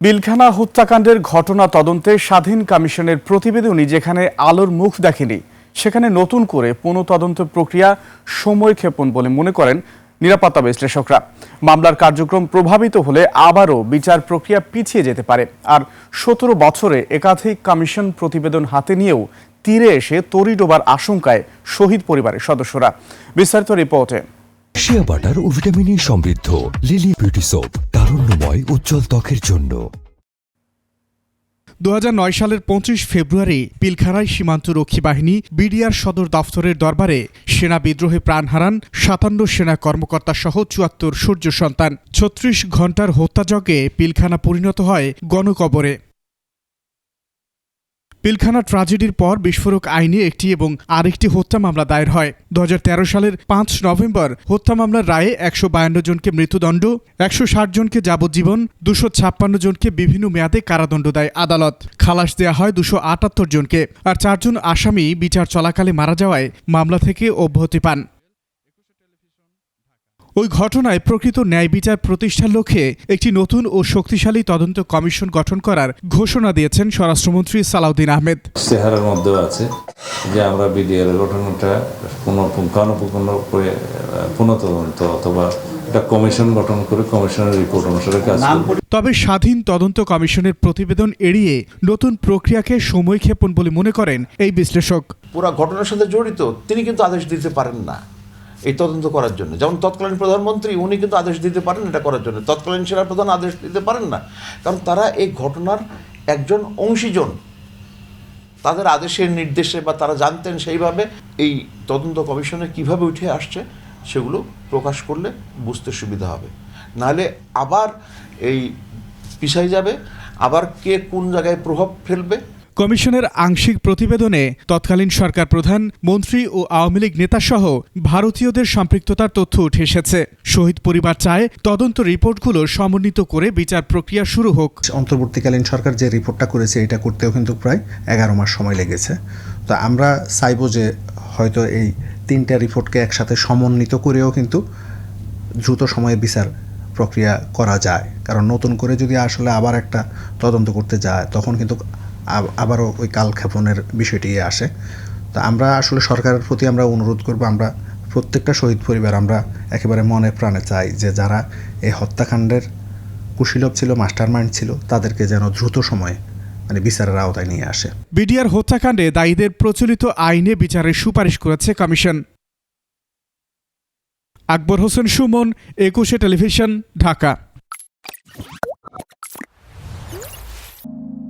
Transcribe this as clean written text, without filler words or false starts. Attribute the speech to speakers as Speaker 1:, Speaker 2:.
Speaker 1: পিলখানা হত্যাকাণ্ডের ঘটনা তদন্তে স্বাধীন কমিশনের প্রতিবেদনই যেখানে আলোর মুখ দেখেনি, সেখানে নতুন করে পুনঃতদন্ত প্রক্রিয়া সময়ক্ষেপণ বলে মনে করেন নিরাপত্তা বিশ্লেষকরা। মামলার কার্যক্রম প্রভাবিত হলে আবারও বিচার প্রক্রিয়া পিছিয়ে যেতে পারে। আর ১৭ বছরে একাধিক কমিশন প্রতিবেদন হাতে নিয়েও তীরে এসে তরি ডোবার আশঙ্কায় শহীদ পরিবারের সদস্যরা। বিস্তারিত রিপোর্টে।
Speaker 2: শিয়া বাটার ও ভিটামিন ই সমৃদ্ধ লিলি বিউটি সোপ, তারুণ্যময় উজ্জ্বল ত্বকের জন্য।
Speaker 3: ২০০৯ সালের ২৫ ফেব্রুয়ারি পিলখানায় সীমান্তরক্ষী বাহিনী বিডিআর সদর দফতরের দরবারে সেনা বিদ্রোহে প্রাণ হারান ৫৭ সেনা কর্মকর্তা সহ ৭৪ সূর্য সন্তান। ৩৬ ঘণ্টার হত্যাযজ্ঞে পিলখানা পরিণত হয় গণকবরে। পিলখানা ট্র্যাজেডির পর বিস্ফোরক আইনে একটি এবং আরেকটি হত্যা মামলা দায়ের হয়। ২০১৩ সালের ৫ নভেম্বর হত্যা মামলার রায়ে ১৫২ জনকে মৃত্যুদণ্ড, ১৬০ জনকে যাবজ্জীবন, ২৫৬ জনকে বিভিন্ন মেয়াদে কারাদণ্ড দেয় আদালত। খালাস দেয়া হয় ২৭৮ জনকে। আর ৪ জন আসামি বিচার চলাকালে মারা যাওয়ায় মামলা থেকে অব্যাহতি পান। ওই ঘটনায় প্রকৃত ন্যায় বিচার প্রতিষ্ঠার লক্ষ্যে একটি নতুন ও শক্তিশালী তদন্ত কমিশন গঠন করার ঘোষণা দিয়েছেন স্বরাষ্ট্রমন্ত্রী সালাউদ্দিন আহমেদ।
Speaker 4: চেহারার মধ্যেও আছে যে আমরা বিডিআর গঠনটা পুনঃতদন্ত অথবা একটা কমিশন গঠন করে কমিশনের রিপোর্ট অনুসারে কাজ করব।
Speaker 3: তবে স্বাধীন তদন্ত কমিশনের প্রতিবেদন এড়িয়ে নতুন প্রক্রিয়াকে সময়ক্ষেপণ বলে মনে করেন এই বিশ্লেষক।
Speaker 5: পুরো ঘটনার সাথে জড়িত তিনি কিন্তু আদেশ দিতে পারেন না এই তদন্ত করার জন্য। যেমন তৎকালীন প্রধানমন্ত্রী উনি কিন্তু আদেশ দিতে পারেন এটা করার জন্য, তৎকালীন সেনাপ্রধান আদেশ দিতে পারেন না, কারণ তারা এই ঘটনার একজন অংশীজন। তাদের আদেশের নির্দেশে বা তারা জানতেন সেইভাবে এই তদন্ত কমিশনে কিভাবে উঠে আসছে সেগুলো প্রকাশ করলে বুঝতে সুবিধা হবে। নাহলে আবার এই পিছাই যাবে, আবার কে কোন জায়গায় প্রভাব ফেলবে।
Speaker 3: কমিশনের আংশিক প্রতিবেদনে তৎকালীন সরকার প্রধান, মন্ত্রী ও আওয়ামী লীগ নেতাসহ ভারতীয়দের সম্পৃক্ততার তথ্য উঠে এসেছে। শহীদ পরিবার চায় তদন্ত রিপোর্টগুলো সমন্বিত করে বিচার প্রক্রিয়া শুরু হোক।
Speaker 6: অন্তর্বর্তীকালীন সরকার যে রিপোর্টটা করেছে এটা করতেও কিন্তু প্রায় ১১ মাস সময় লেগেছে। তো আমরা চাইবো যে হয়তো এই 3টা রিপোর্টকে একসাথে সমন্বিত করেও কিন্তু দ্রুত সময়ে বিচার প্রক্রিয়া করা যায়। কারণ নতুন করে যদি আসলে আবার একটা তদন্ত করতে যায় তখন কিন্তু আবারও ওই কালক্ষেপণের বিষয়টি আসে। তো আমরা আসলে সরকারের প্রতি আমরা অনুরোধ করব, আমরা প্রত্যেকটা শহীদ পরিবার আমরা একেবারে মনে প্রাণে চাই যে যারা এই হত্যাকাণ্ডের কুশীলব ছিল, মাস্টারমাইন্ড ছিল, তাদেরকে যেন দ্রুত সময়ে বিচারের আওতায় নিয়ে আসে।
Speaker 3: বিডিআর হত্যাকাণ্ডে দায়ীদের প্রচলিত আইনে বিচারের সুপারিশ করেছে কমিশন। আকবর হোসেন সুমন, ২১ টেলিভিশন, ঢাকা।